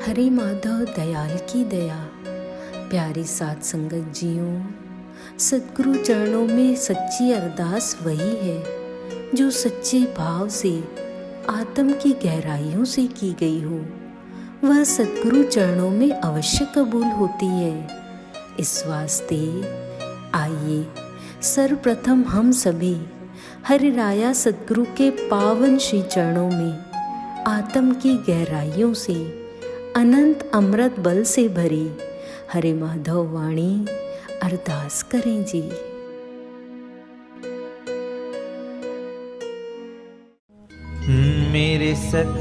हरे माधव दयाल की दया। प्यारी साध संगत जियों, सद्गुरु चरणों में सच्ची अरदास वही है जो सच्चे भाव से आत्म की गहराइयों से की गई हो। वह सद्गुरु चरणों में अवश्य कबूल होती है। इस वास्ते आइए सर्वप्रथम हम सभी हरि राया सद्गुरु के पावन श्री चरणों में आत्म की गहराइयों से अनंत अमृत बल से भरी हरे माधव वाणी अरदास करें जी। मेरे सतगुरा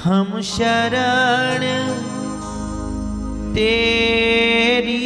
हम शरण तेरी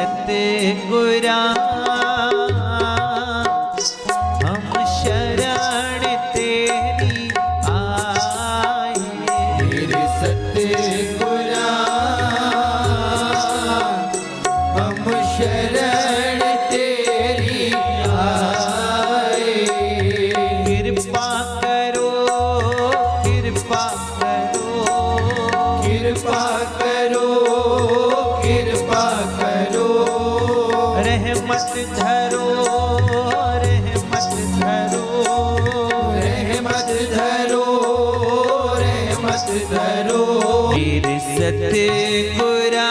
सतगुरा हम शरण तेरी आए। सतगुरा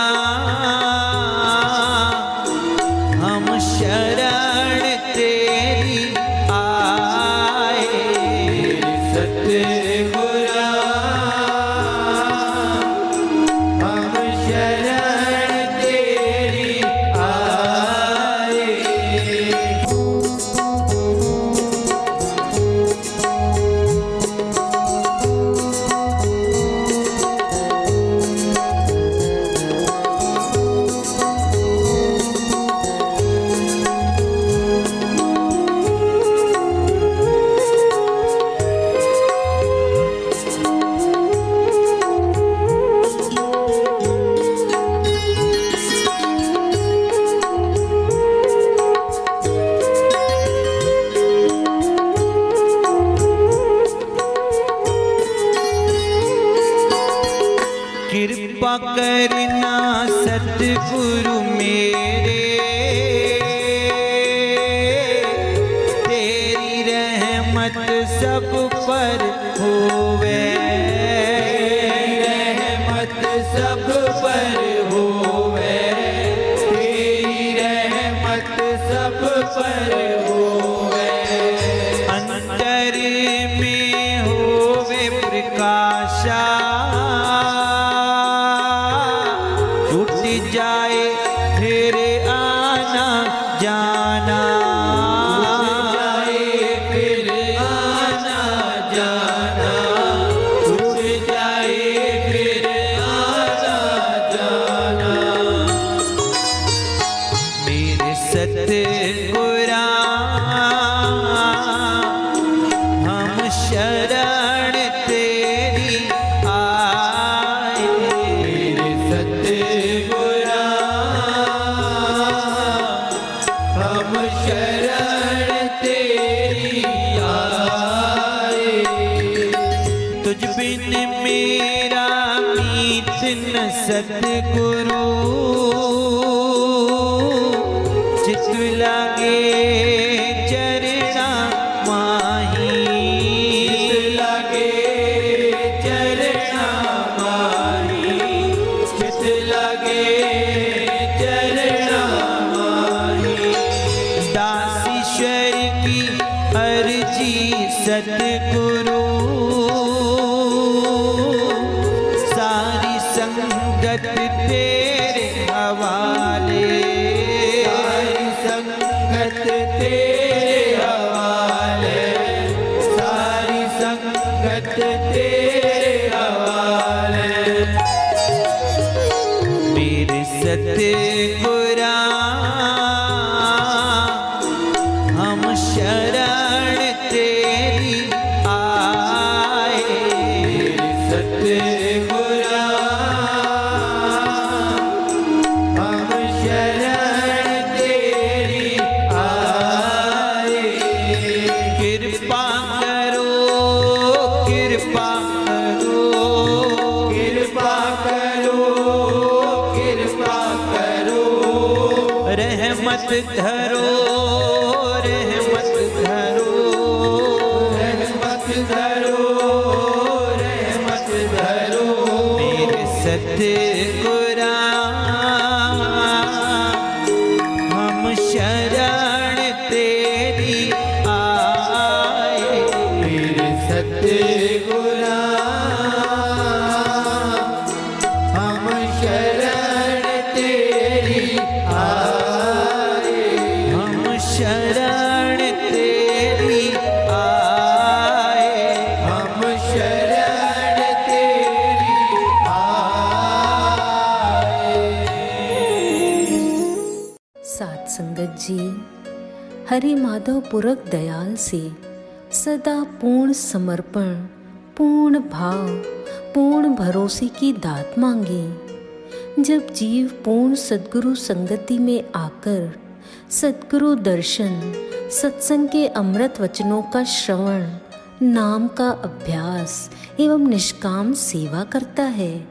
हम शरण तेरी आए। कृपा करना सतगुरु मेरे, तेरी रहमत सब पर होवे। रहमत सब पर होवे, तेरी रहमत सब पर होवे। अंतर में होवे प्रकाशा, जाए फिर आना जाना। जाए फिर आना जाना, छूट जाए फिर आना जाना। मेरे सतगुरा हम शरण तेरी आए। मेरे सतगुरा हम शरण तेरी आए। तुझ बिन मेरा मीत न सतगुरु, चित लागे चरणा माही। लागे चरणा माही, चित लागे चरणा माही। दासीश्वर की अर्जी सतगुरु, सारी संगत तेरे हवाले। सारी संगत तेरे हवाले। संगत तेरे हवाले। मेरे सतगुरा हम शरण तेरी आए। मेरे सतगुरा हम शरण तेरी आए। कृपा करो, कृपा करो, कृपा करो, कृपा करो। रहमत धरो, रहमत धरो, रहमत धरो, रहमत धरो। मेरे सतगुरा हम शरण तेरी आए। मेरे सतगुरा हम शरण तेरी आए। हम शरण तेरी आए। हम शरण तेरी आए। सात संगत जी, हरि माधव पुरख दयाल से सदा पूर्ण समर्पण, पूर्ण भाव, पूर्ण भरोसे की दात मांगे। जब जीव पूर्ण सद्गुरु संगति में आकर सद्गुरु दर्शन, सत्संग के अमृत वचनों का श्रवण, नाम का अभ्यास एवं निष्काम सेवा करता है,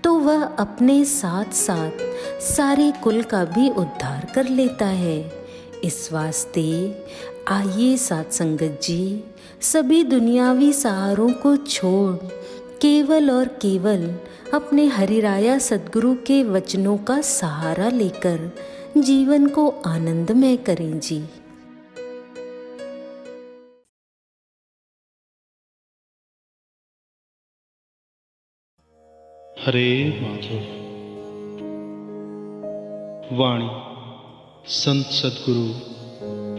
तो वह अपने साथ साथ सारे कुल का भी उद्धार कर लेता है। इस वास्ते आइए साथ संगत जी, सभी दुनियावी सहारों को छोड़ केवल और केवल अपने हरिराया सद्गुरु के वचनों का सहारा लेकर जीवन को आनंदमय करें जी। हरे माधव। वाणी संत सदगुरु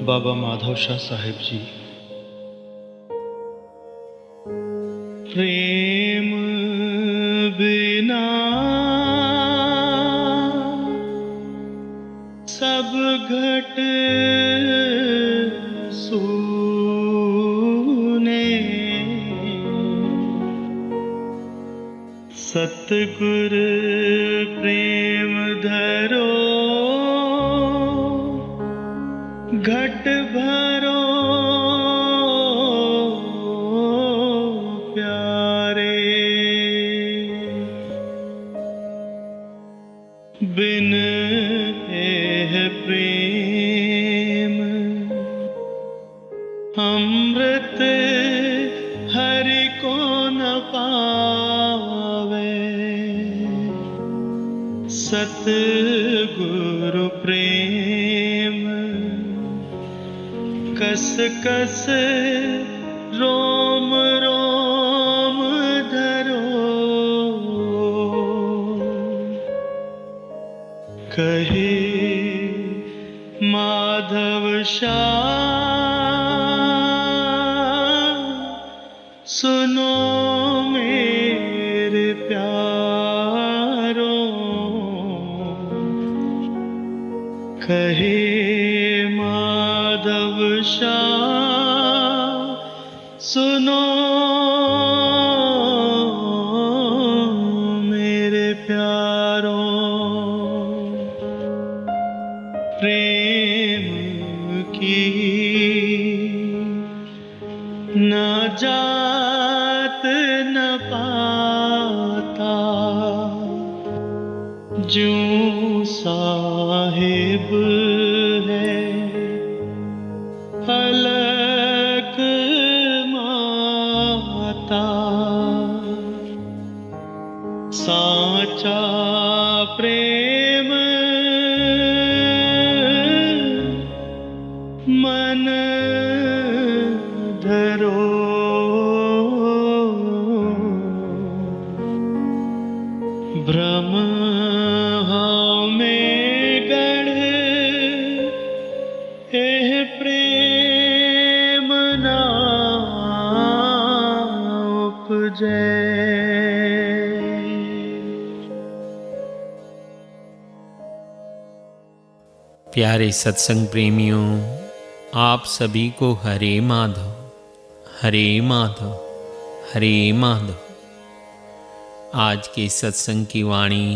बाबा माधव शाह साहेब जी। प्रेम बिना सब घट सूने। सतगुर प्रेम धरो घट भरो प्यारे। बिन एह प्रेम अमृत हरि को न पावे। सतगुरु प्रेम कस कस रोम रोम धरो। कहे माधव शाह सुनो मेरे प्यारो। कहे माधव शाह सुनो मेरे प्यारो। प्रेम की न जात न पाता, जूं साहिब है अलग माता। साचा प्रेम मन धरो। भ्रम में गढ़ एह प्रेम ना जय। प्यारे सत्संग प्रेमियों, आप सभी को हरे माधव, हरे माधव, हरे माधव। आज के सत्संग की वाणी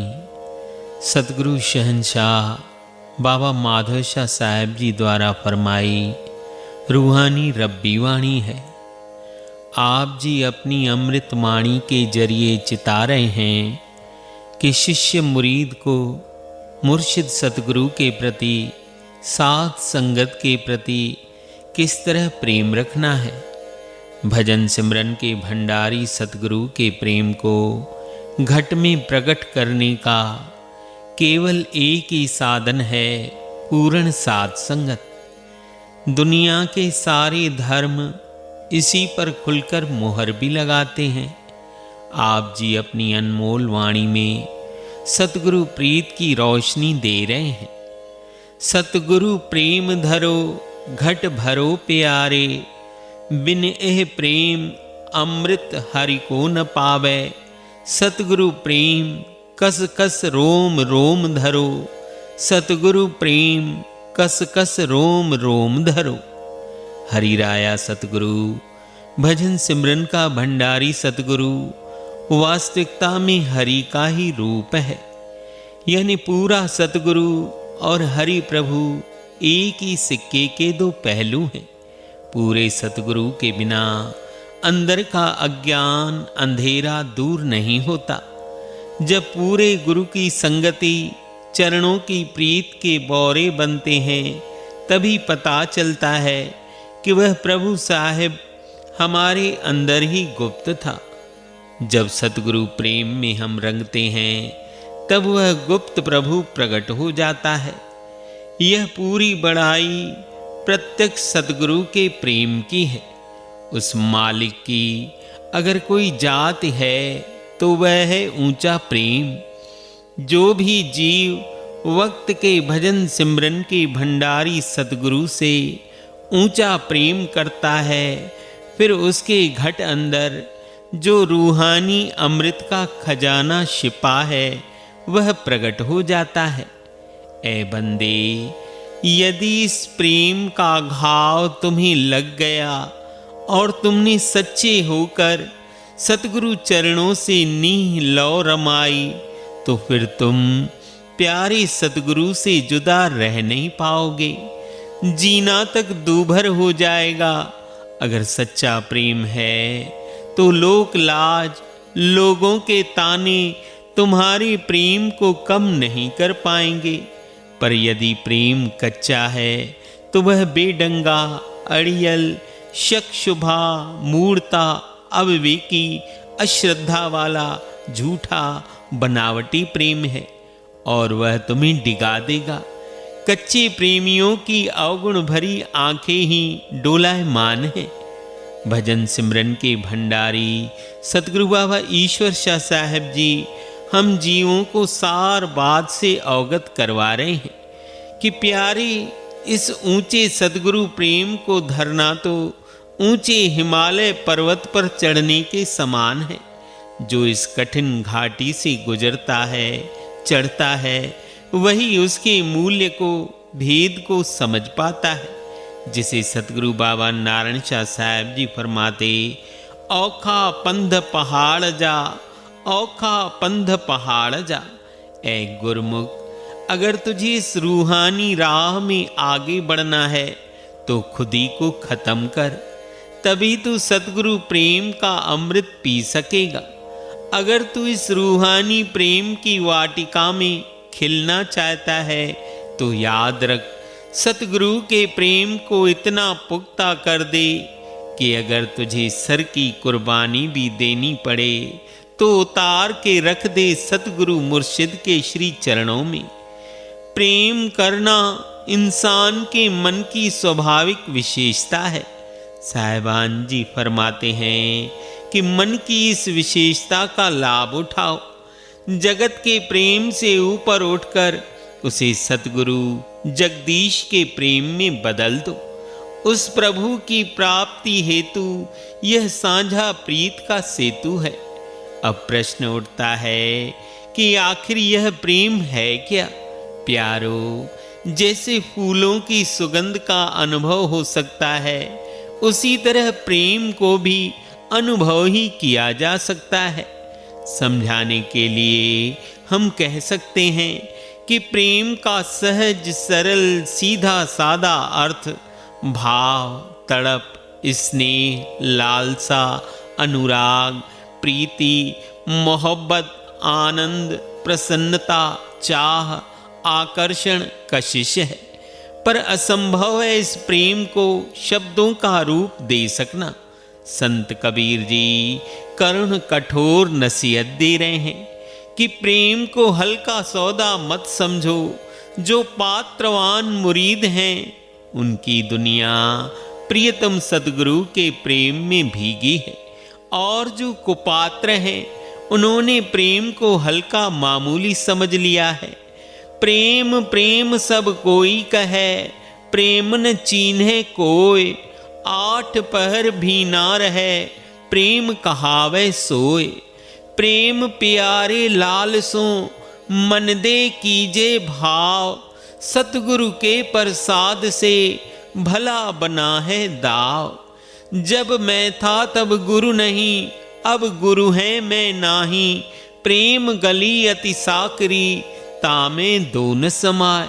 सतगुरु शहंशाह बाबा माधव शाह साहब जी द्वारा फरमाई रूहानी रब्बी वाणी है। आप जी अपनी अमृत वाणी के जरिए चिता रहे हैं कि शिष्य मुरीद को मुर्शिद सतगुरु के प्रति, साथ संगत के प्रति किस तरह प्रेम रखना है। भजन सिमरन के भंडारी सतगुरु के प्रेम को घट में प्रकट करने का केवल एक ही साधन है, पूर्ण साध संगत। दुनिया के सारे धर्म इसी पर खुलकर मोहर भी लगाते हैं। आप जी अपनी अनमोल वाणी में सतगुरु प्रीत की रोशनी दे रहे हैं। सतगुरु प्रेम धरो घट भरो प्यारे, बिन एह प्रेम अमृत हरि को न पावे। सतगुरु प्रेम कस कस रोम रोम धरो, सतगुरु प्रेम कस कस रोम रोम धरो। हरि राया सतगुरु, भजन सिमरन का भंडारी सतगुरु वास्तविकता में हरि का ही रूप है। यानी पूरा सतगुरु और हरि प्रभु एक ही सिक्के के दो पहलू हैं। पूरे सतगुरु के बिना अंदर का अज्ञान अंधेरा दूर नहीं होता। जब पूरे गुरु की संगति चरणों की प्रीत के बौरे बनते हैं, तभी पता चलता है कि वह प्रभु साहिब हमारे अंदर ही गुप्त था। जब सतगुरु प्रेम में हम रंगते हैं, तब वह गुप्त प्रभु प्रकट हो जाता है। यह पूरी बड़ाई प्रत्यक्ष सतगुरु के प्रेम की है। उस मालिक की अगर कोई जात है तो वह है ऊंचा प्रेम। जो भी जीव वक्त के भजन सिमरन के भंडारी सतगुरु से ऊंचा प्रेम करता है, फिर उसके घट अंदर जो रूहानी अमृत का खजाना छिपा है वह प्रकट हो जाता है। ए बंदे, यदि इस प्रेम का घाव तुम्हें लग गया और तुमने सच्चे होकर सतगुरु चरणों से नींह लौ रमाई, तो फिर तुम प्यारे सतगुरु से जुदा रह नहीं पाओगे। जीना तक दूभर हो जाएगा। अगर सच्चा प्रेम है तो लोक लाज, लोगों के ताने तुम्हारे प्रेम को कम नहीं कर पाएंगे। पर यदि प्रेम कच्चा है तो वह बेडंगा, अड़ियल, शक शुभा, मूढ़ता, अविवेकी, अश्रद्धा वाला, झूठा, बनावटी प्रेम है और वह तुम्हें डिगा देगा। कच्चे प्रेमियों की अवगुण भरी आंखें ही डोलायमान है। भजन सिमरन के भंडारी सतगुरु बाबा ईश्वर शाह साहब जी हम जीवों को सार बात से अवगत करवा रहे हैं कि प्यारे, इस ऊंचे सतगुरु प्रेम को धरना तो ऊंचे हिमालय पर्वत पर चढ़ने के समान है। जो इस कठिन घाटी से गुजरता है, चढ़ता है, वही उसके मूल्य को, भेद को समझ पाता है। जिसे सतगुरु बाबा नारायण शाह साहब जी फरमाते, औखा पंध पहाड़ जा, औखा पंध पहाड़ जा। ए गुरमुख, अगर तुझे इस रूहानी राह में आगे बढ़ना है तो खुद ही को खत्म कर, तभी तू सतगुरु प्रेम का अमृत पी सकेगा। अगर तू इस रूहानी प्रेम की वाटिका में खिलना चाहता है तो याद रख, सतगुरु के प्रेम को इतना पुख्ता कर दे कि अगर तुझे सर की कुर्बानी भी देनी पड़े तो उतार के रख दे सतगुरु मुर्शिद के श्री चरणों में। प्रेम करना इंसान के मन की स्वाभाविक विशेषता है। साहिबान जी फरमाते हैं कि मन की इस विशेषता का लाभ उठाओ। जगत के प्रेम से ऊपर उठकर उसे सतगुरु जगदीश के प्रेम में बदल दो उस प्रभु की प्राप्ति हेतु यह साझा प्रीत का सेतु है। अब प्रश्न उठता है कि आखिर यह प्रेम है क्या? प्यारो, जैसे फूलों की सुगंध का अनुभव हो सकता है, उसी तरह प्रेम को भी अनुभव ही किया जा सकता है। समझाने के लिए हम कह सकते हैं कि प्रेम का सहज, सरल, सीधा सादा अर्थ भाव, तड़प, स्नेह, लालसा, अनुराग, प्रीति, मोहब्बत, आनंद, प्रसन्नता, चाह, आकर्षण, कशिश है। पर असंभव है इस प्रेम को शब्दों का रूप दे सकना। संत कबीर जी करुण कठोर नसीहत दे रहे हैं कि प्रेम को हल्का सौदा मत समझो। जो पात्रवान मुरीद हैं, उनकी दुनिया प्रियतम सदगुरु के प्रेम में भीगी है, और जो कुपात्र हैं, उन्होंने प्रेम को हल्का मामूली समझ लिया है। प्रेम प्रेम सब कोई कहे, प्रेम न चीन्हे कोय। 8 पहर भी ना रहे, प्रेम कहावे सोए। प्रेम प्यारे लाल सो, मन दे कीजे भाव। सतगुरु के प्रसाद से भला बना है दाव। जब मैं था तब गुरु नहीं, अब गुरु है मैं नाही। प्रेम गली अति साकरी, तामे दो न समाए।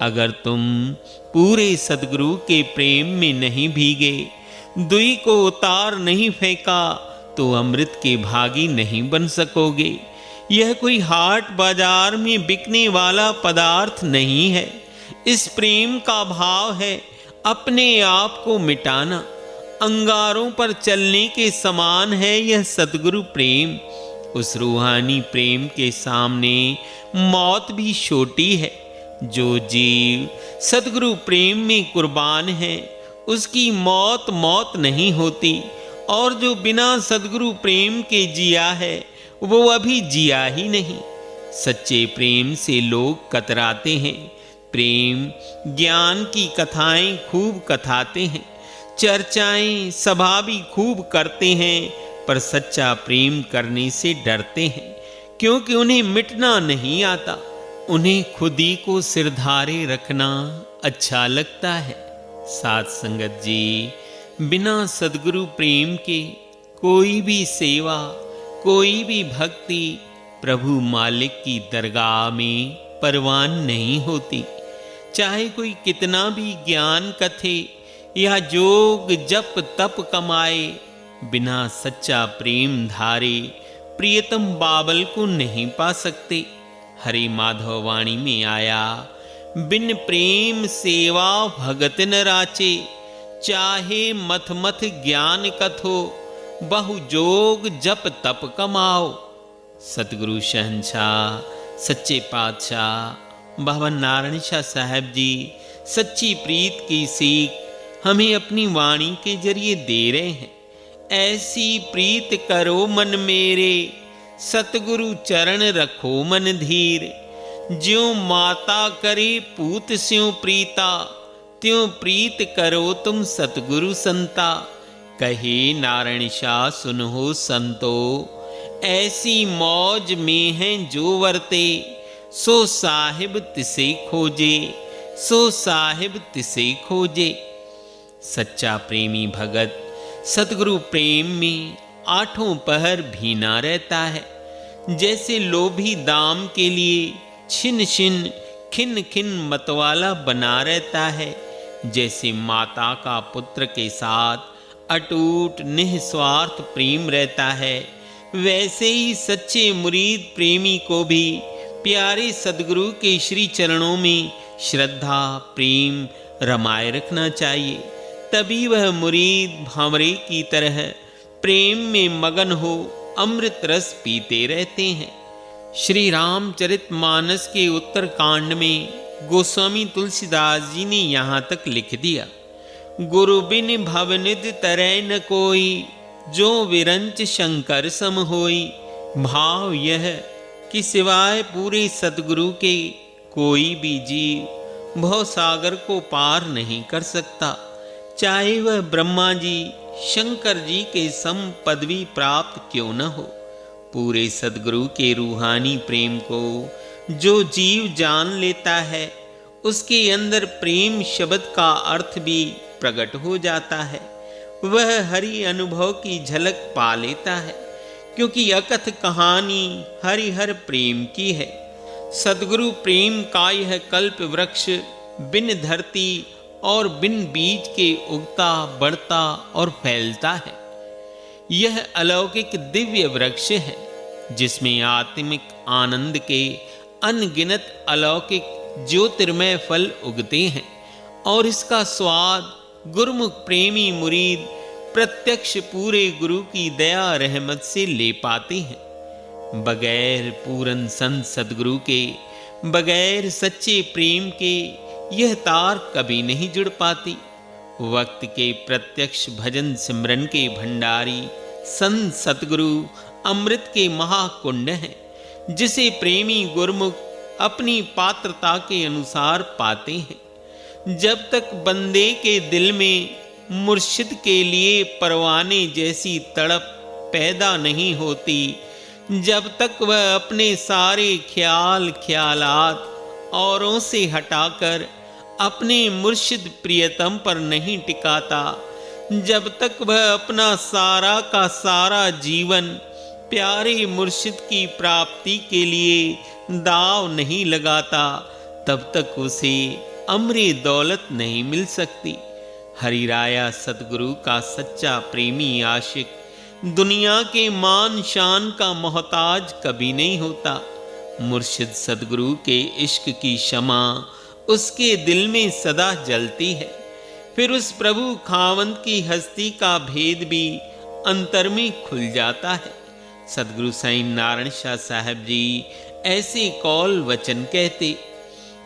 अगर तुम पूरे सदगुरु के प्रेम में नहीं भीगे, दुई को उतार नहीं फेंका, तो अमृत के भागी नहीं बन सकोगे। यह कोई हाट बाजार में बिकने वाला पदार्थ नहीं है। इस प्रेम का भाव है अपने आप को मिटाना। अंगारों पर चलने के समान है यह सदगुरु प्रेम। उस रूहानी प्रेम के सामने मौत भी छोटी है। जो जीव सदगुरु प्रेम में कुर्बान है, उसकी मौत मौत नहीं होती, और जो बिना सदगुरु प्रेम के जिया है, वो अभी जिया ही नहीं। सच्चे प्रेम से लोग कतराते हैं। प्रेम ज्ञान की कथाएं खूब कथाते हैं, चर्चाएं सभा भी खूब करते हैं, पर सच्चा प्रेम करने से डरते हैं, क्योंकि उन्हें मिटना नहीं आता। उन्हें खुद ही को सिरधारे रखना अच्छा लगता है। साथ संगत जी, बिना सदगुरु प्रेम के कोई भी सेवा, कोई भी भक्ति प्रभु मालिक की दरगाह में परवान नहीं होती। चाहे कोई कितना भी ज्ञान कथे या जोग जप तप कमाए, बिना सच्चा प्रेम धारे प्रियतम बाबल को नहीं पा सकते। हरि माधव वाणी में आया, बिन प्रेम सेवा भगत न राचे। चाहे मथ मथ ज्ञान कथो, बहु जोग जप तप कमाओ। सतगुरु शहंशाह सच्चे पातशाह बाबा नारायण शाह साहब जी सच्ची प्रीत की सीख हमें अपनी वाणी के जरिए दे रहे हैं। ऐसी प्रीत करो मन मेरे, सतगुरु चरण रखो मन धीर। ज्यों माता करे पूत स्यों प्रीता, त्यों प्रीत करो तुम सतगुरु संता। कहे नारायण शाह सुनहो संतो, ऐसी मौज में हैं जो वर्ते। सो साहिब तिसे खोजे, सो साहिब तिसे खोजे। सच्चा प्रेमी भगत सतगुरु प्रेम में आठों पहर भीना रहता है। जैसे लोभी दाम के लिए छिन छिन खिन खिन मतवाला बना रहता है, जैसे माता का पुत्र के साथ अटूट निस्वार्थ प्रेम रहता है, वैसे ही सच्चे मुरीद प्रेमी को भी प्यारे सदगुरु के श्री चरणों में श्रद्धा प्रेम रमाए रखना चाहिए। तभी वह मुरीद भांवरे की तरह प्रेम में मगन हो अमृत रस पीते रहते हैं। श्री रामचरितमानस के उत्तर कांड में गोस्वामी तुलसीदास जी ने यहाँ तक लिख दिया, गुरु बिन भवनिधि तरह न कोई, जो विरंच शंकर सम होई। भाव यह कि सिवाय पूरे सतगुरु के कोई भी जीव भव सागर को पार नहीं कर सकता। चाहे वह ब्रह्मा जी शंकर जी के सम पदवी प्राप्त क्यों न हो। पूरे सद्गुरु के रूहानी प्रेम को जो जीव जान लेता है, उसके अंदर प्रेम शब्द का अर्थ भी प्रकट हो जाता है। वह हरि अनुभव की झलक पा लेता है, क्योंकि अकथ कहानी हरिहर प्रेम की है। सद्गुरु प्रेम का यह कल्प वृक्ष बिन धरती और बिन बीज के उगता, बढ़ता और फैलता है। यह अलौकिक दिव्य वृक्ष है, जिसमें आत्मिक आनंद के अनगिनत अलौकिक ज्योतिर्मय फल उगते हैं, और इसका स्वाद गुरुमुख प्रेमी मुरीद प्रत्यक्ष पूरे गुरु की दया रहमत से ले पाते हैं। बगैर पूरन संत सद्गुरु के, बगैर सच्चे प्रेम के यह तार कभी नहीं जुड़ पाती। वक्त के प्रत्यक्ष भजन सिमरन के भंडारी संत सतगुरु अमृत के महाकुंड हैं, जिसे प्रेमी गुरमुख अपनी पात्रता के अनुसार पाते हैं। जब तक बंदे के दिल में मुर्शिद के लिए परवाने जैसी तड़प पैदा नहीं होती, जब तक वह अपने सारे ख्यालात औरों से हटाकर अपने मुर्शिद प्रियतम पर नहीं टिकाता, जब तक वह अपना सारा का सारा जीवन प्यारे मुर्शिद की प्राप्ति के लिए दाव नहीं लगाता, तब तक उसे अमरे दौलत नहीं मिल सकती। हरिराया सतगुरु का सच्चा प्रेमी आशिक दुनिया के मान शान का मोहताज कभी नहीं होता। मुर्शिद सतगुरु के इश्क की शमा उसके दिल में सदा जलती है। फिर उस प्रभु खावंत की हस्ती का भेद भी अंतर में खुल जाता है। सतगुरु साईं नारायण शाह साहब जी ऐसे कौल वचन कहते,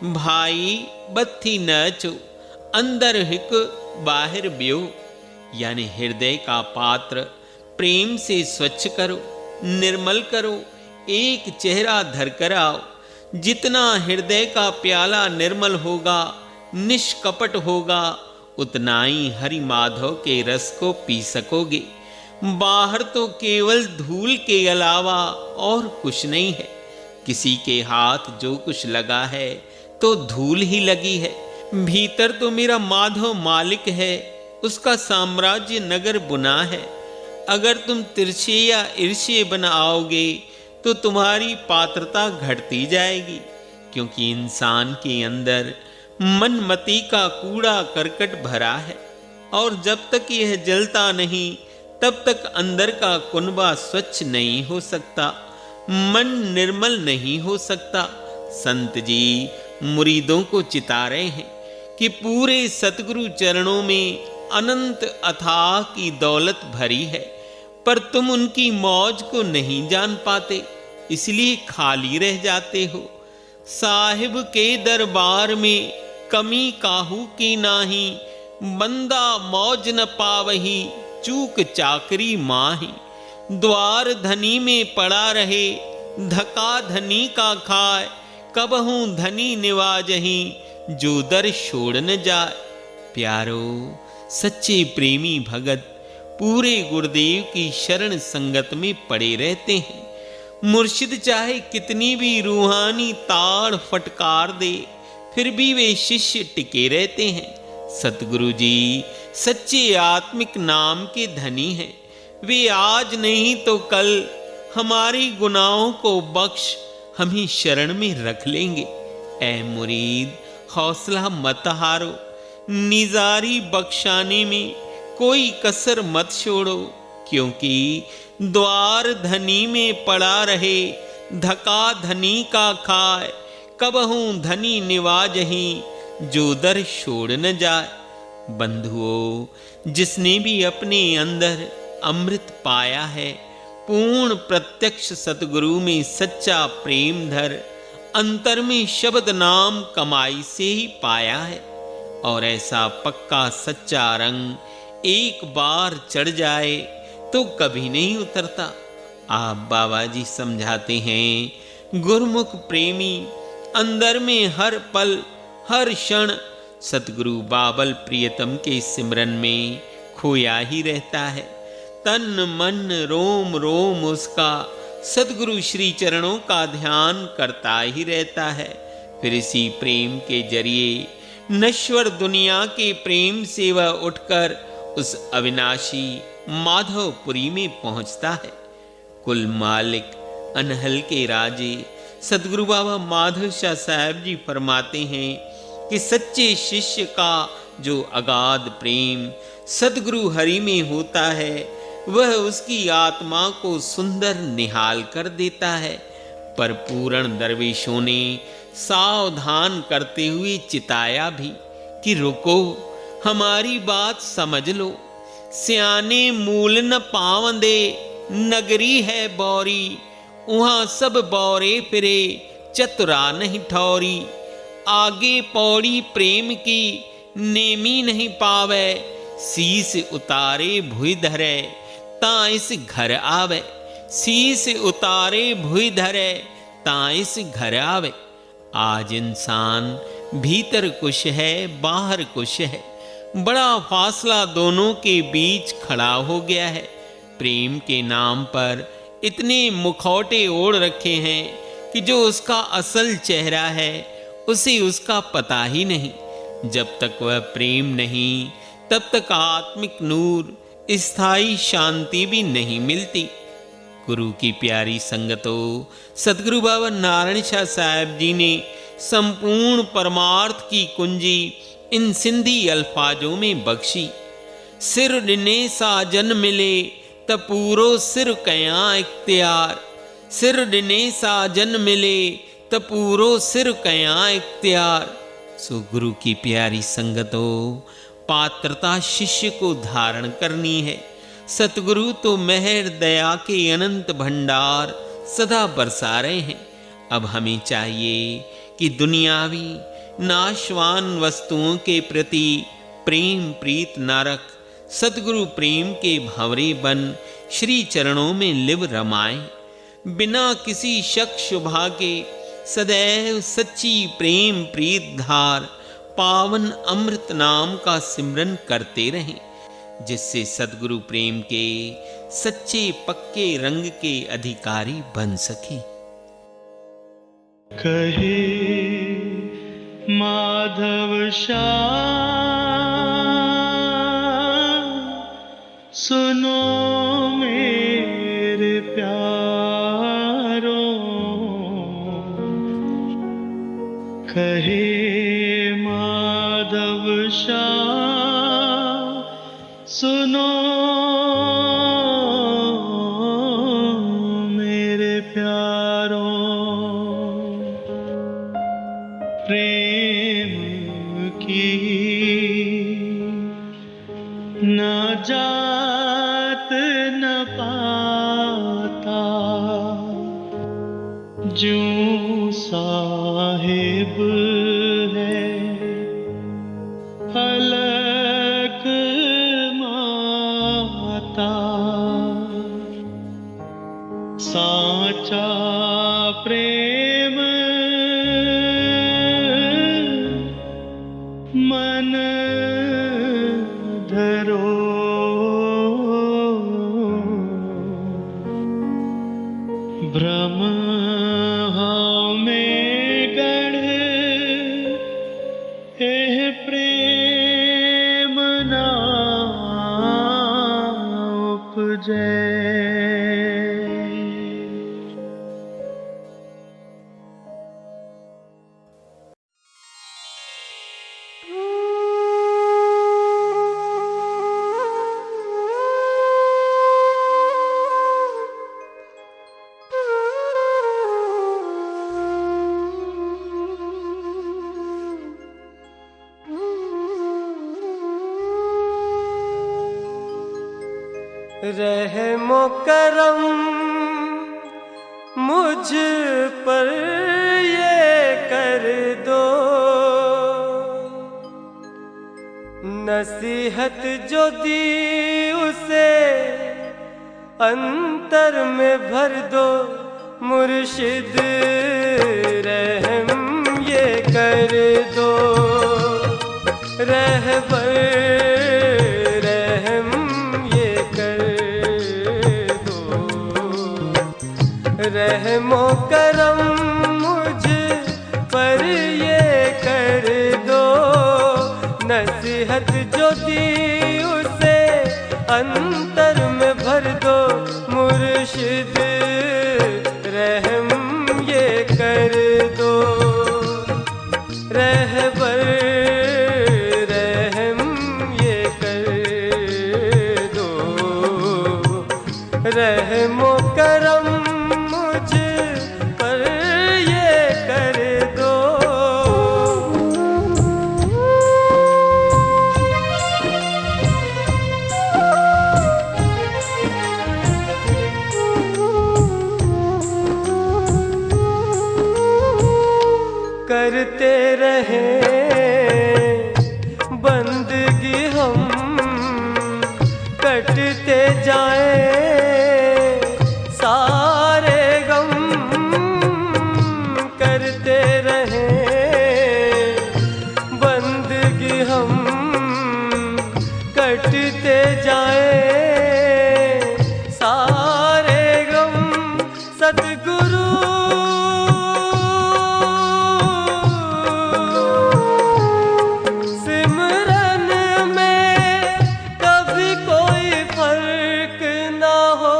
भाई बत्थी न चो अंदर हिक बाहर ब्यो, यानी हृदय का पात्र प्रेम से स्वच्छ करो, निर्मल करो, एक चेहरा धर कर आओ। जितना हृदय का प्याला निर्मल होगा, निष्कपट होगा, उतना ही हरि माधव के रस को पी सकोगे। बाहर तो केवल धूल के अलावा और कुछ नहीं है। किसी के हाथ जो कुछ लगा है तो धूल ही लगी है। भीतर तो मेरा माधव मालिक है, उसका साम्राज्य नगर बुना है। अगर तुम तिरछे या ईर्ष्ये बन आओगे तो तुम्हारी पात्रता घटती जाएगी, क्योंकि इंसान के अंदर मनमति का कूड़ा करकट भरा है, और जब तक यह जलता नहीं तब तक अंदर का कुनबा स्वच्छ नहीं हो सकता, मन निर्मल नहीं हो सकता। संत जी मुरीदों को चिता रहे हैं कि पूरे सतगुरु चरणों में अनंत अथाह की दौलत भरी है, पर तुम उनकी मौज को नहीं जान पाते, इसलिए खाली रह जाते हो। साहिब के दरबार में कमी काहू की नाही, बंदा मौज न पावही चूक चाकरी माही। द्वार धनी में पड़ा रहे, धका धनी का खाए, कबहू धनी निवाजही, जो दर छोड़ न जाए। प्यारो, सच्चे प्रेमी भगत पूरे गुरुदेव की शरण संगत में पड़े रहते हैं। मुर्शिद चाहे कितनी भी रूहानी ताड़ फटकार दे, फिर भी वे शिष्य टिके रहते हैं। सतगुरु जी सच्चे आत्मिक नाम के धनी हैं। वे आज नहीं तो कल हमारी गुनाहों को बख्श हमें शरण में रख लेंगे। ऐ मुरीद, हौसला मत हारो, निजारी बख्शाने में कोई कसर मत छोड़ो, क्योंकि द्वार धनी में पड़ा रहे, धका धनी का खाए, कबहू धनी निवाजही, जो दर छोड़ न जाए। बंधुओं, जिसने भी अपने अंदर अमृत पाया है, पूर्ण प्रत्यक्ष सतगुरु में सच्चा प्रेम धर अंतर में शब्द नाम कमाई से ही पाया है। और ऐसा पक्का सच्चा रंग एक बार चढ़ जाए तो कभी नहीं उतरता। आप बाबा जी समझाते हैं, गुरुमुख प्रेमी अंदर में हर पल हर क्षण सतगुरु बाबल प्रियतम के सिमरन में खोया ही रहता है। तन मन रोम रोम उसका सतगुरु श्री चरणों का ध्यान करता ही रहता है। फिर इसी प्रेम के जरिए नश्वर दुनिया के प्रेम से वह उठकर उस अविनाशी माधवपुरी में पहुंचता है। कुल मालिक अनहल के राजे सतगुरु बाबा माधव शाह साहब जी फरमाते हैं कि सच्चे शिष्य का जो अगाध प्रेम सतगुरु हरि में होता है वह उसकी आत्मा को सुंदर निहाल कर देता है। पर पूर्ण दरवेशों ने सावधान करते हुए चिताया भी कि रुको, हमारी बात समझ लो। सियाने मूल न पावंदे, नगरी है बौरी, वहां सब बौरे फिरे, चतुरा नहीं ठौरी। आगे पौड़ी प्रेम की, नेमी नहीं पावे, शीस उतारे भुई धरे, ता इस घर आवे। शीस उतारे भुई धरे, ता इस घर आवे। आज इंसान भीतर कुछ है, बाहर कुछ है। बड़ा फासला दोनों के बीच खड़ा हो गया है। प्रेम के नाम पर इतने मुखौटे ओढ़ रखे हैं कि जो उसका असल चेहरा है उसे उसका पता ही नहीं। जब तक वह प्रेम नहीं तब तक आत्मिक नूर, स्थायी शांति भी नहीं मिलती। गुरु की प्यारी संगतो सतगुरु बाबा नारायण शाह साहब जी ने संपूर्ण परमार्थ की कुंजी इन सिंधी अल्फाजों में बख्शी। सिर डिने साजन मिले, तपूरो सिर कया इख्तियार। सिर डिने साजन मिले, तपूरो सिर कया इख्तियार। सो गुरु की प्यारी संगतो पात्रता शिष्य को धारण करनी है। सतगुरु तो मेहर दया के अनंत भंडार सदा बरसा रहे हैं। अब हमें चाहिए कि दुनियावी नाशवान वस्तुओं के प्रति प्रेम प्रीत न रख सतगुरु प्रेम के भंवरे बन श्री चरणों में लिव रमाए। बिना किसी शक शुभा के सदैव सच्ची प्रेम प्रीत धार पावन अमृत नाम का सिमरन करते रहें, जिससे सतगुरु प्रेम के सच्चे पक्के रंग के अधिकारी बन सके। कहे माधव शाह सुनो मेरे प्यारो, कहे माधव शाह सुनो मेरे प्यारो। प्रेम की न जात न पाता, जो साहिब है अलग माता। साचा प्रेम मन धरो, भ्रम में गढ़ एह प्रेम ना उपजे। रहमो करम मुझ पर ये कर दो, नसीहत जो दी उसे अंतर में भर दो। मुर्शिद रहम ये कर दो, रहमो करम मुझ पर ये कर दो, नसीहत जो दी उसे अंतर में भर दो। मुर्शिद रहम ये कर दो, रहबर रहम ये कर दो, रहमो करम मुझ पर ये कर दो। करते रहे बंदगी हम, कटते जाए सारे गम। करते रहे बंदगी हम, कटते जाए सारे गम। सतगुरु सिमरन में कभी कोई फर्क ना हो।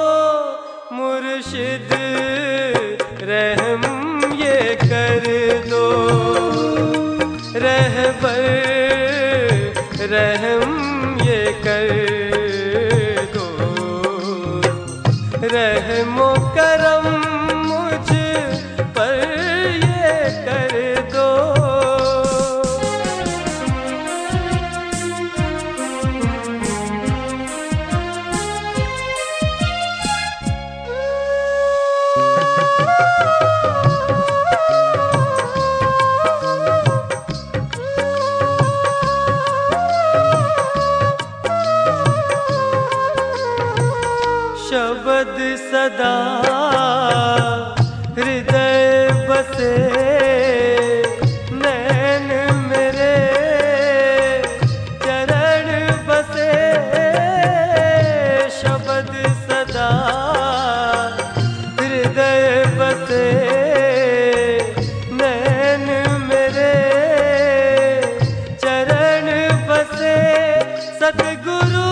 मुर्शिद रहम ये कर दो, रहबर रहम ये कर दो, रहमो करम मुझ पर ये कर दो। शब्द सदा हृदय बसे, नैन मेरे चरण बसे। शब्द सदा हृदय बसे, नैन मेरे चरण बसे। सतगुरु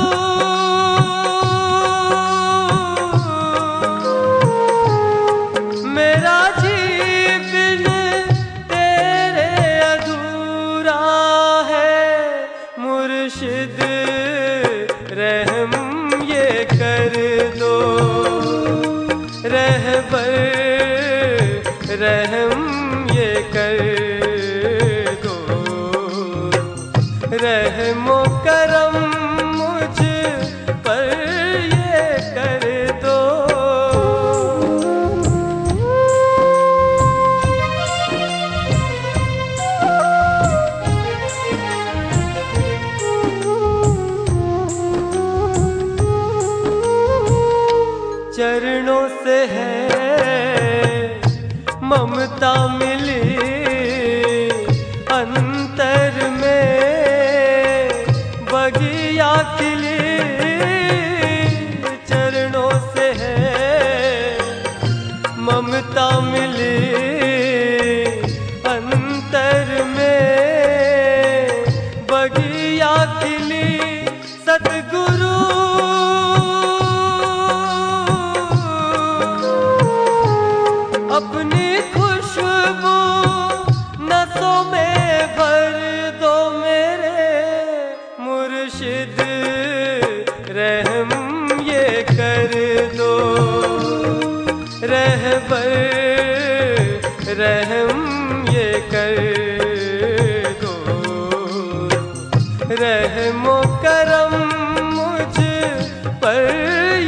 मेरा जीवन तेरे अधूरा है। मुर्शिद रहम ये कर दो, रहबर रहम ये कर दो, रहमो करम मुझ पर ये कर दो। चरणों से है ममता मिली अंतर में, बगिया खिली। चरणों से है ममता मिली अंतर में, बगिया खिली। सतगुरु अपनी खुशबू नसों में भर दो मेरे। मुर्शिद रहम ये कर दो, रहबर रहम ये कर दो, रहमो करम मुझ पर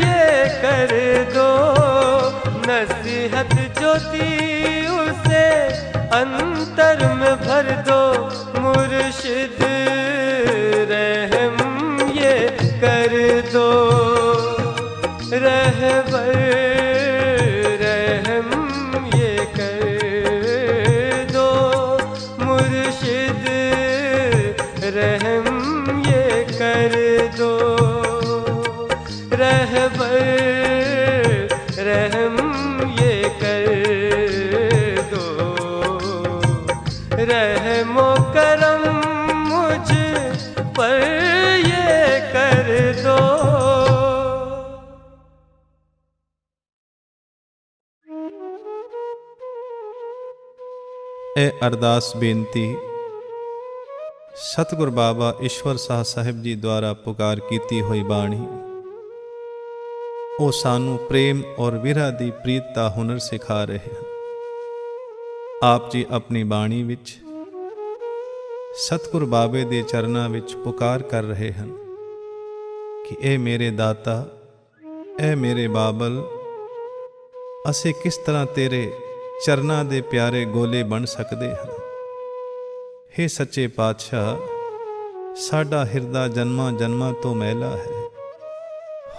ये कर दो। नसीहत जो दी उसे अंतर में भर दो। मुर्शिद रहम ये कर दो, रहबर रहम ये कर दो। मुर्शिद रहम ये कर दो, रहबर रहम ये ਇਹ ਅਰਦਾਸ ਬੇਨਤੀ ਸਤਿਗੁਰ ਬਾਬਾ ਈਸ਼ਵਰ ਸਾਹ ਸਾਹਿਬ ਜੀ ਦੁਆਰਾ ਪੁਕਾਰ ਕੀਤੀ ਹੋਈ ਬਾਣੀ ਉਹ ਸਾਨੂੰ ਪ੍ਰੇਮ ਔਰ ਵਿਰਹ ਦੀ ਪ੍ਰੀਤ ਦਾ ਹੁਨਰ ਸਿਖਾ ਰਹੇ ਹਨ। ਆਪ ਜੀ ਆਪਣੀ ਬਾਣੀ ਵਿੱਚ ਸਤਿਗੁਰ ਬਾਬੇ ਦੇ ਚਰਨਾਂ ਵਿੱਚ ਪੁਕਾਰ ਕਰ ਰਹੇ ਹਨ ਕਿ ਇਹ ਮੇਰੇ ਦਾਤਾ, ਇਹ ਮੇਰੇ ਬਾਬਲ, ਅਸੀਂ ਕਿਸ ਤਰ੍ਹਾਂ ਤੇਰੇ ਚਰਨਾਂ ਦੇ ਪਿਆਰੇ ਗੋਲੇ ਬਣ ਸਕਦੇ ਹਾਂ। हे ਸੱਚੇ ਪਾਤਸ਼ਾਹ, ਸਾਡਾ ਹਿਰਦਾ ਜਨਮਾਂ ਜਨਮਾਂ ਤੋਂ ਮੈਲਾ ਹੈ,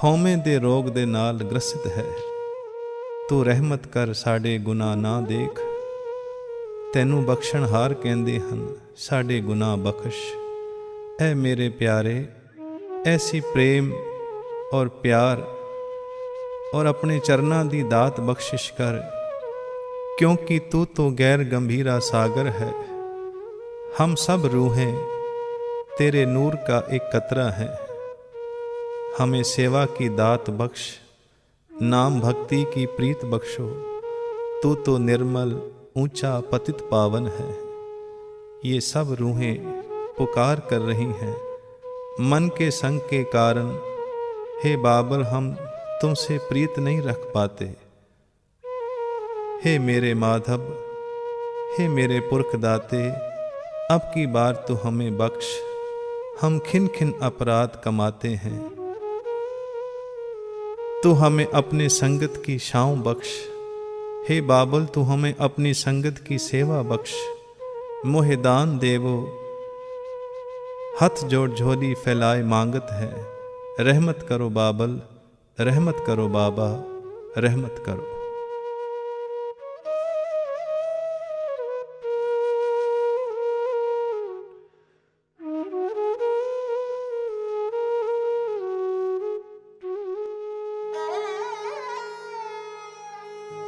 ਹਉਮੈ ਦੇ ਰੋਗ ਦੇ ਨਾਲ ਗ੍ਰਸਿਤ ਹੈ। ਤੂੰ ਰਹਿਮਤ ਕਰ, ਸਾਡੇ ਗੁਨਾਹ ਨਾ ਦੇਖ। ਤੈਨੂੰ ਬਖਸ਼ਣਹਾਰ ਕਹਿੰਦੇ ਹਨ, ਸਾਡੇ ਗੁਨਾਹ ਬਖਸ਼। ਐ ਮੇਰੇ ਪਿਆਰੇ, ਐਸੀ ਪ੍ਰੇਮ और प्यार और अपने चरना दी दात बख्शिश कर, क्योंकि तू तो गैर गंभीरा सागर है। हम सब रूहें तेरे नूर का एक कतरा है। हमें सेवा की दात बख्श, नाम भक्ति की प्रीत बख्शो। तू तो निर्मल ऊंचा पतित पावन है। ये सब रूहें पुकार कर रही हैं मन के संग के कारण। हे बाबल, हम तुमसे प्रीत नहीं रख पाते। हे मेरे माधव, हे मेरे पुरख दाते, अब की बार तो हमें बख्श। हम खिन खिन अपराध कमाते हैं। तू हमें अपने संगत की छाँव बख्श। हे बाबल, तू हमें अपनी संगत की सेवा बख्श। मोहे दान देवो, हथ जोड़ झोली फैलाए मांगत है। रहमत करो बाबल, रहमत करो बाबा, रहमत करो।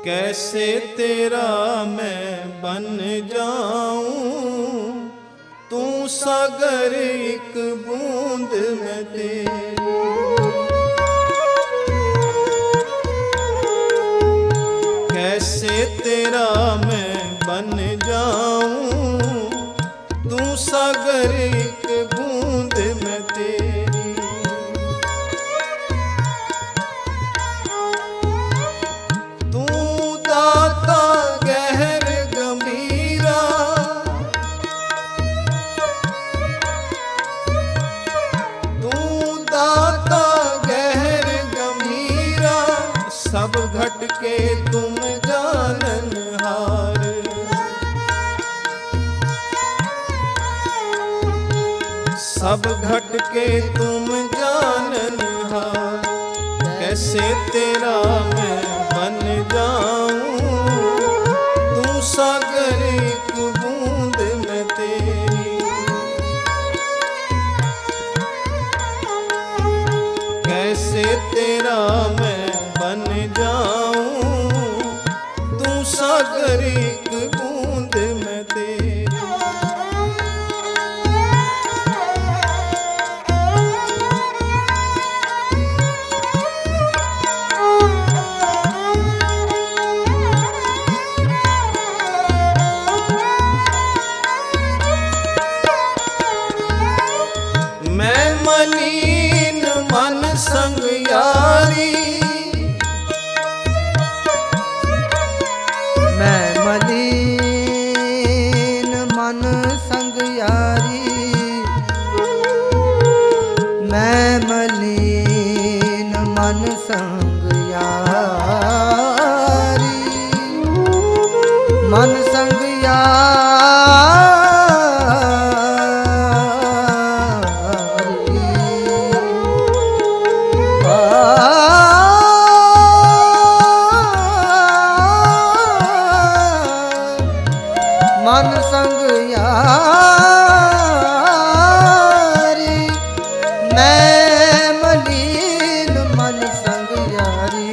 कैसे तेरा मैं बन जाऊं, तू सागर एक बूंद में तेरी। कैसे तेरा मैं बन जाऊं, तू सागर एक बूंद में तेरी। तू दाता गहर गंभीरा, तू दाता गहर गंभीरा। सब घट के तुम जाननहार। सब घट के तुम जाननहार। कैसे तेरा मैं बन जाऊं, तू सागर एक बूंद में तेरी। कैसे तेरा मैं बन जाऊं, तू सागर एक बूंद में तेरी। मैं मलिन मन संग यारी, मैं मलिन मन संग यारी। मैं मलिन मन संग यारी। मन संग मन संग यारी। मैं मलिन मन संग यारी।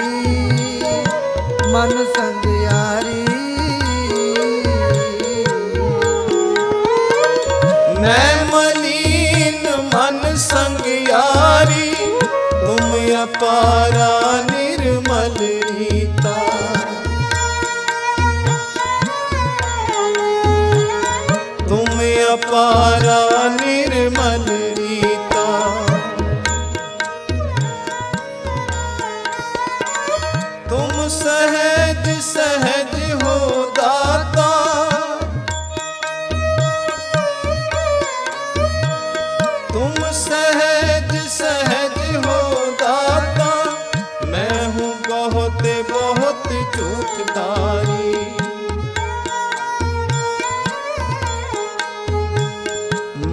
मन संग यारी। मैं मलिन मन संग यारी। तुम अपारा निर्मल रीता। तुम्हारा निर्मल रीता। तुम सहज सहज हो दाता, तुम सहज सहज हो दाता। मैं हूँ बहुत बहुत चूकधारी,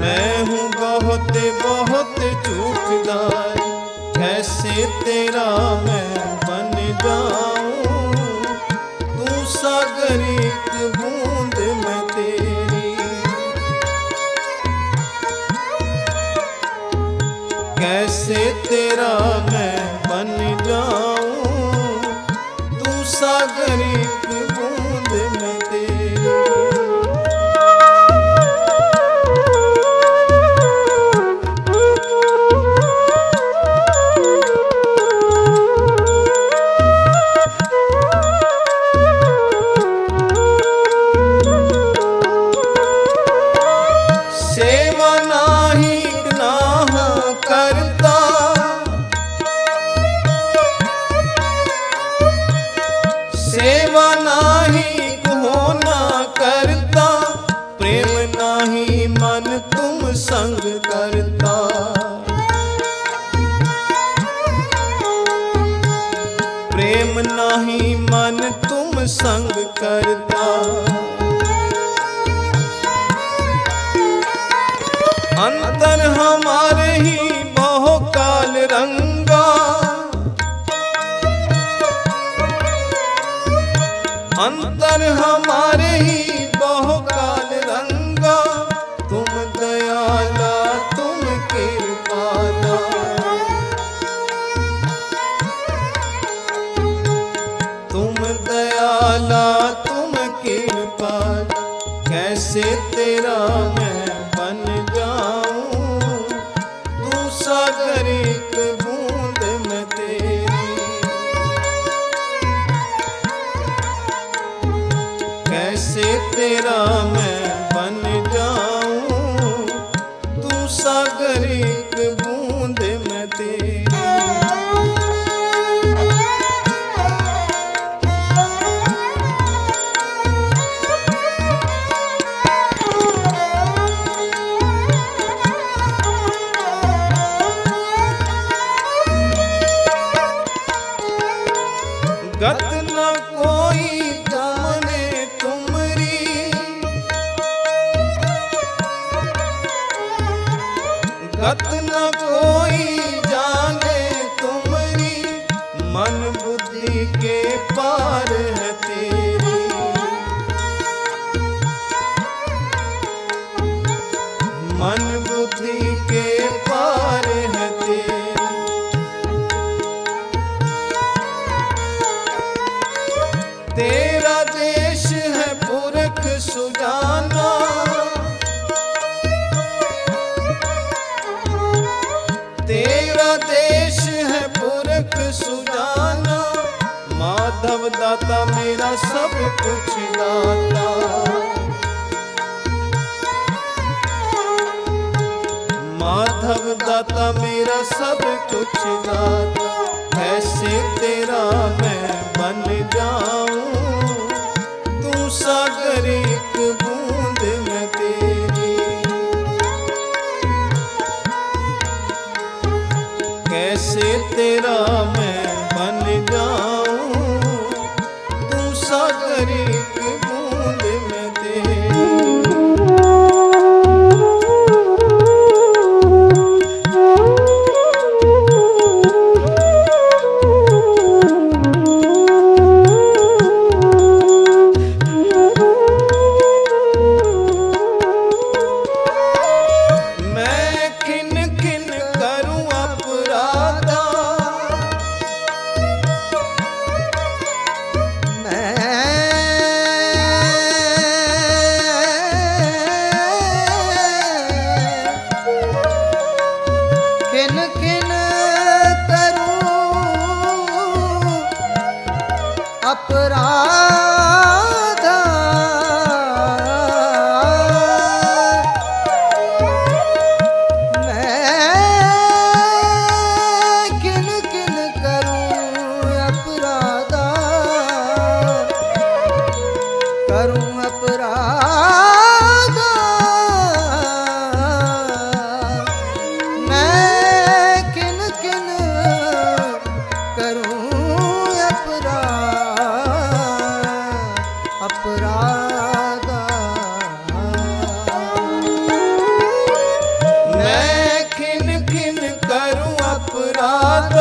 मैं हूँ बहुत बहुत चूकधारी। कैसे तेरा मैं बन जाऊं, तू सागर एक बूंद मैं तेरी। कैसे तेरा मैं बन जाऊं, तू सागर एक बूंद मैं तेरी। सेवा नाही नाह करता, सेवा नाही होना करता। प्रेम नाही मन तुम संग करता, प्रेम नाही मन तुम संग करता। अंतर हमारे ही बहु काल रंगा, अंतर हमारे ही बहु काल रंगा। तुम दयाला तुम कृपाला, तुम दयाला तुम कृपाला। कैसे तेरा मैं बन जाऊं, तू सागर एक बूंद मैं तेरी। कैसे तेरा मैं बन जाऊं, तू सागर एक बूंद मैं तेरी। गत न कोई जाने तुमरी, गत न कोई जाने तुमरी। मन बुद्धि के पार है तेरी, मन बुद्धि के पार है तेरी। तेरा देश है पुरख सुजाना, तेरा देश है पुरख सुजाना। माधव दाता मेरा सब कुछ दाता, माधव दाता मेरा सब कुछ दाता। कैसे तेरा मैं बन जाऊं, तू सागर एक बूंद मैं तेरी। कैसे तेरा मैं बन जाऊं, तू सागर एक बूंद मैं तेरी। करूं अपराध मैं किन किन करूं अपराध मैं खिन खिन करूं अपराध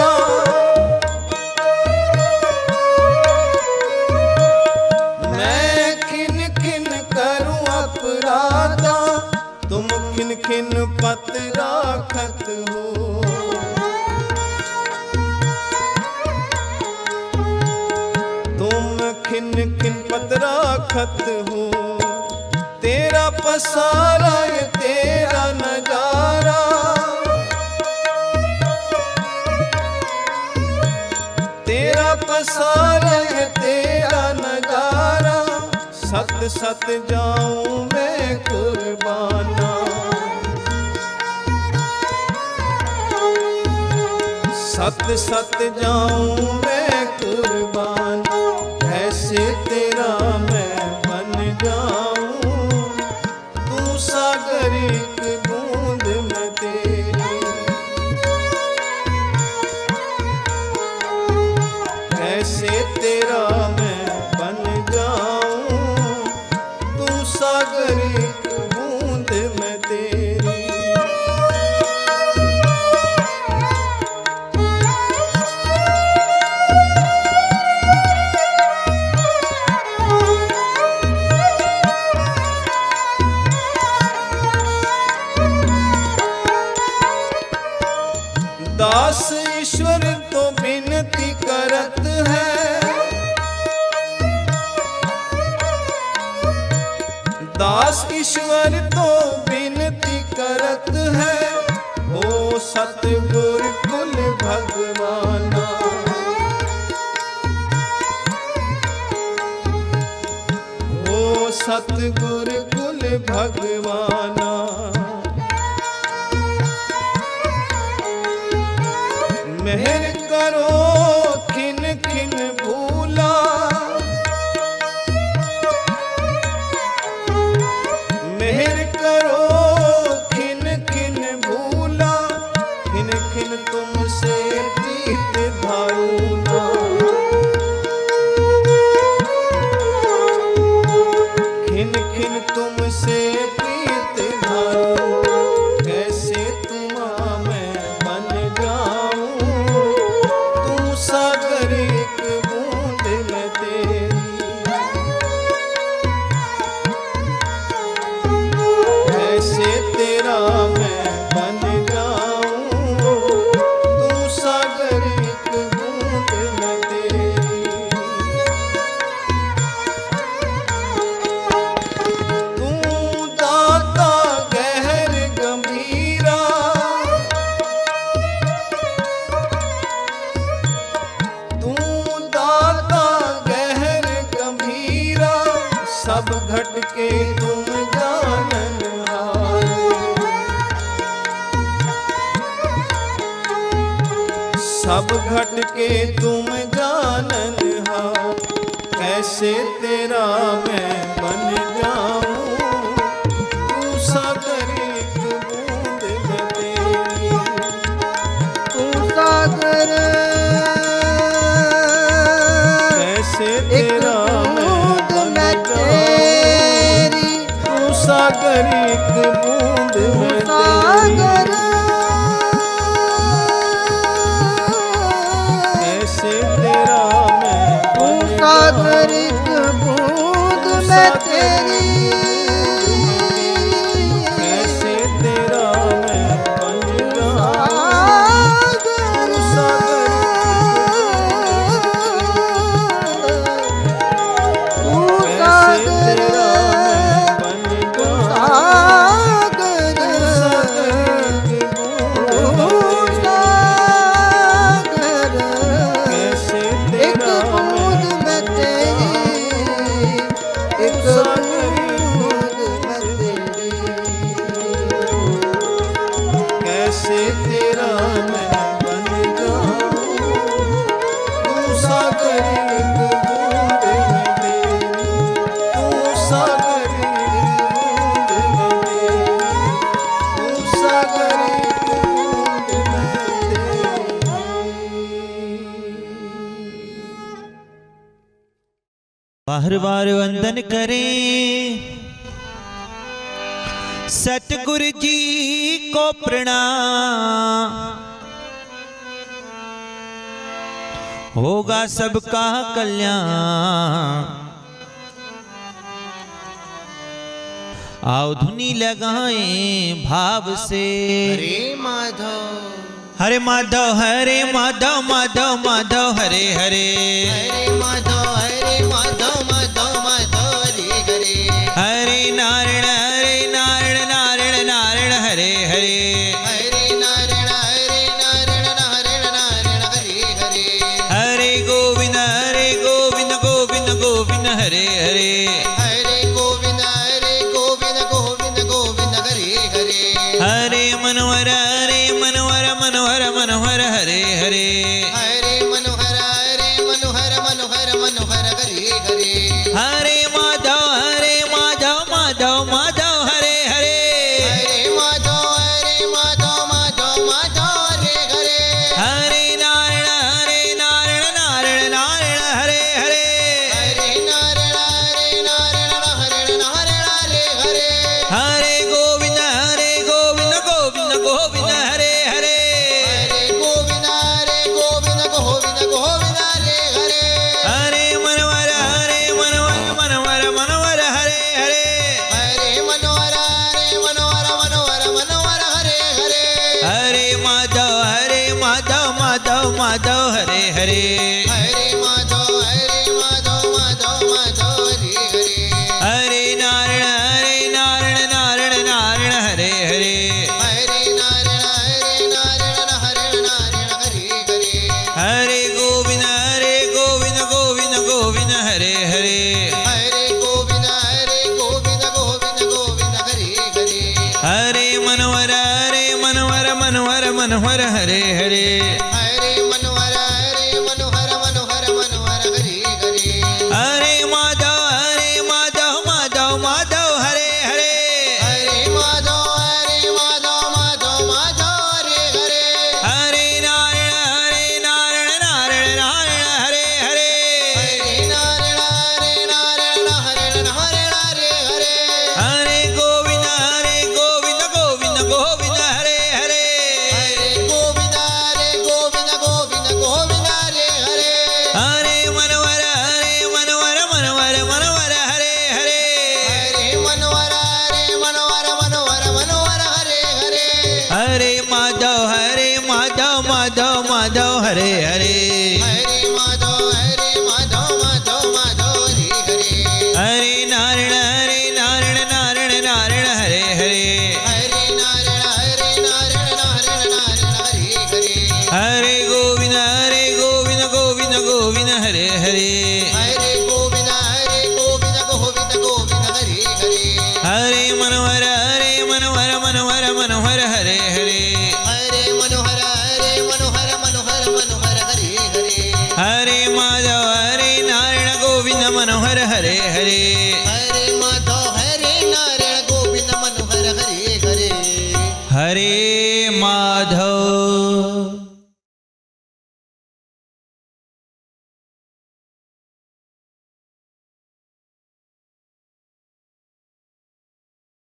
मैं खिन खिन करूं अपराध तुम खिन खिन पत राखत हो तुम खिन खिन पत राखत हो तेरा पसारा ये तेरा नजारा तेरा पसारा ये तेरा नजारा सत सत जाऊं मैं कुर्बाना सत सत जाऊं मैं कुर्बान ऐसे तेरा मैं बन जाऊं तू सागर एक बूंद में तेरी ऐसे तेरा मैं बन जाऊं तू सागर एक बूंद में तेरी दास ईश्वर तो विनती करत है दास ईश्वर तो विनती करत है ओ सतगुर कुल भगवाना ओ सतगुर कुल भगवाना मेहर करो खिन खिन भूला मेहर करो खिन खिन भूला खिन खिन तुमसे प्रीत धारूना खिन खिन तुमसे प्रीत धारूना कैसे तुमा मैं बन जाऊं तू सागर एक बूंद में तेरी ऐसे तेरा मैं बन जाऊं तू सागर एक बूंद में तेरी तू दाता गहर गंभीरा तू दाता गहर गंभीरा सब घट के तुम जाननहार सब घट के तुम जाननहार कैसे तेरा मैं बन जाऊं तू सागर एक बूंद में तेरी तू सागर कैसे एक तेरा मैं बूंद बन में जाऊं तेरी तू सागर एक बूंद में तेरी सागर कैसे तेरा मैं तू बन सागर जाऊं एक बूंद में तेरी कैसे तेरा मैं बन जाऊं सागर तू कैसे सागर तेरा मैं बन जाऊं एक बूंद में तेरी एक बूंद बार बार वंदन करें सतगुरु जी को प्रणाम। होगा सबका कल्याण। आओ धुनी लगाएं भाव से। हरे माधव हरे माधव हरे माधव माधव माधव हरे हरे। हरे माधव हरे माधव माधव माधव हरे हरे। हरे नारायण नारायण नारायण हरे हरे। हरे नारायण नारायण नारायण हरे हरे। हरे गोविंद गोविंद गोविंद हरे हरे। हरे गोविंद गोविंद गोविंद हरे हरे। हरे मनोहर मनोहर मनोहर हरे हरे। हरे मनोहर मनोहर मनोहर हरे हरे। हरे माधव माधव माधव हरे हरे। हरे माधव माधव माधव हरे हरे। हरे नारायण नारायण हरे हरे। हरे नारायण नारायण हरे हरे। हरे गोविंद गोविंद हरे हरे। हरे गोविंद गोविंद हरे हरे। हरे मनोहर मनोहर हरे हरे। हरे मनोहर मनोहर हरे हरे। हरे माधव माधव हरे हरे। हरे माधव माधव माधव हरे हरे। हरे नारायण नारायण हरे हरे। हरे नारायण नारायण हरे हरे। हरे गोविंद गोविंद हरे हरे। हरे गोविंद गोविंद हरे हरे। हरे मनोहर मनोहर हरे हरे। हरे मनोहर मनोहर हरे हरे। हरे माधव माधव हरे हरे। हरे माधव माधव हरे हरे। हरे नारायण हरे हरे। हरे नारायण हरे हरे। हरे गोविंद गोविंद हरे हरे। हरे गोविंद गोविंद हरे हरे। हरे मनोहर मनोहर हरे हरे। हरे मनोहर मनोहर हरे हरे। हरे माधव माधव हरे हरे। हरे माधव माधव हरे हरे। हरे नारायण हरे हरे। हरे नारायण हरे हरे। हरे गोविंद गोविंद हरे हरे। हरे गोविंद गोविंद हरे हरे। हरे मनोहर मनोहर हरे हरे। हरे मनोहर मनोहर हरे हरे। हरे माधव नारायण गोविंद मनोहर हरे हरे। हरे माधव नारायण गोविंद मनोहर हरे हरे। हरे माधव